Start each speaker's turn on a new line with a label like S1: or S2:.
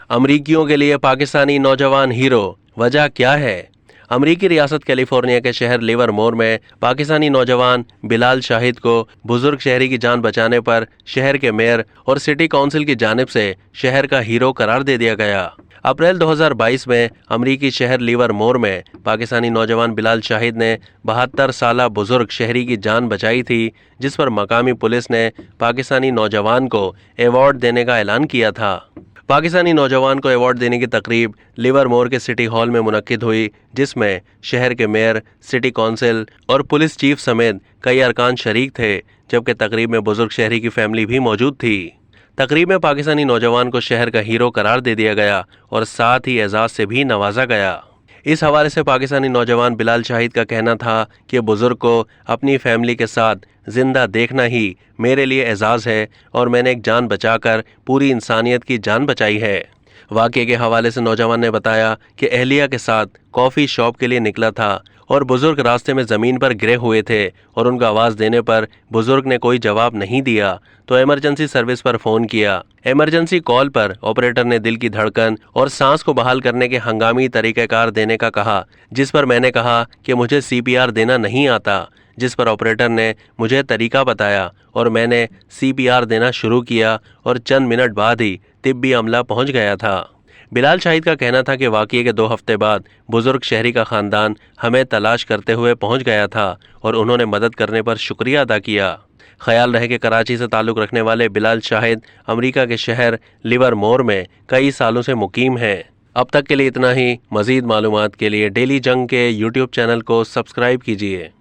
S1: अमरीकियों के लिए पाकिस्तानी नौजवान हीरो, वजह क्या है? अमरीकी रियासत कैलिफोर्निया के शहर लिवरमोर में पाकिस्तानी नौजवान बिलाल शाहिद को बुजुर्ग शहरी की जान बचाने पर शहर के मेयर और सिटी काउंसिल की जानिब से शहर का हीरो करार दे दिया गया। अप्रैल 2022 में अमरीकी शहर लिवरमोर में पाकिस्तानी नौजवान बिलाल शाहिद ने 72 साला बुजुर्ग शहरी की जान बचाई थी, जिस पर मकामी पुलिस ने पाकिस्तानी नौजवान को अवार्ड देने का ऐलान किया था। पाकिस्तानी नौजवान को अवार्ड देने की तकरीब लिवरमोर के सिटी हॉल में मुनक्किद हुई, जिसमें शहर के मेयर, सिटी काउंसिल और पुलिस चीफ समेत कई अरकान शरीक थे, जबकि तकरीब में बुजुर्ग शहरी की फैमिली भी मौजूद थी। तकरीब में पाकिस्तानी नौजवान को शहर का हीरो करार दे दिया गया और साथ ही एजाज से भी नवाजा गया। इस हवाले से पाकिस्तानी नौजवान बिलाल शाहिद का कहना था कि बुजुर्ग को अपनी फैमिली के साथ जिंदा देखना ही मेरे लिए एजाज है और मैंने एक जान बचाकर पूरी इंसानियत की जान बचाई है। वाक़ये के हवाले से नौजवान ने बताया कि अहलिया के साथ कॉफ़ी शॉप के लिए निकला था और बुजुर्ग रास्ते में ज़मीन पर गिरे हुए थे और उनका आवाज़ देने पर बुजुर्ग ने कोई जवाब नहीं दिया तो इमरजेंसी सर्विस पर फ़ोन किया। इमरजेंसी कॉल पर ऑपरेटर ने दिल की धड़कन और सांस को बहाल करने के हंगामी तरीक़ाकार देने का कहा, जिस पर मैंने कहा कि मुझे CPR देना नहीं आता, जिस पर ऑपरेटर ने मुझे तरीका बताया और मैंने CPR देना शुरू किया और चंद मिनट बाद ही तिब्बी अमला पहुंच गया था। बिलाल शाहिद का कहना था कि वाक़ये के 2 हफ्ते बाद बुजुर्ग शहरी का ख़ानदान हमें तलाश करते हुए पहुंच गया था और उन्होंने मदद करने पर शुक्रिया अदा किया। ख्याल रहे कि कराची से ताल्लुक़ रखने वाले बिलाल शाहिद अमेरिका के शहर लिवरमोर में कई सालों से मुकीम हैं। अब तक के लिए इतना ही। मज़ीद मालूमात के लिए डेली जंग के YouTube चैनल को सब्सक्राइब कीजिए।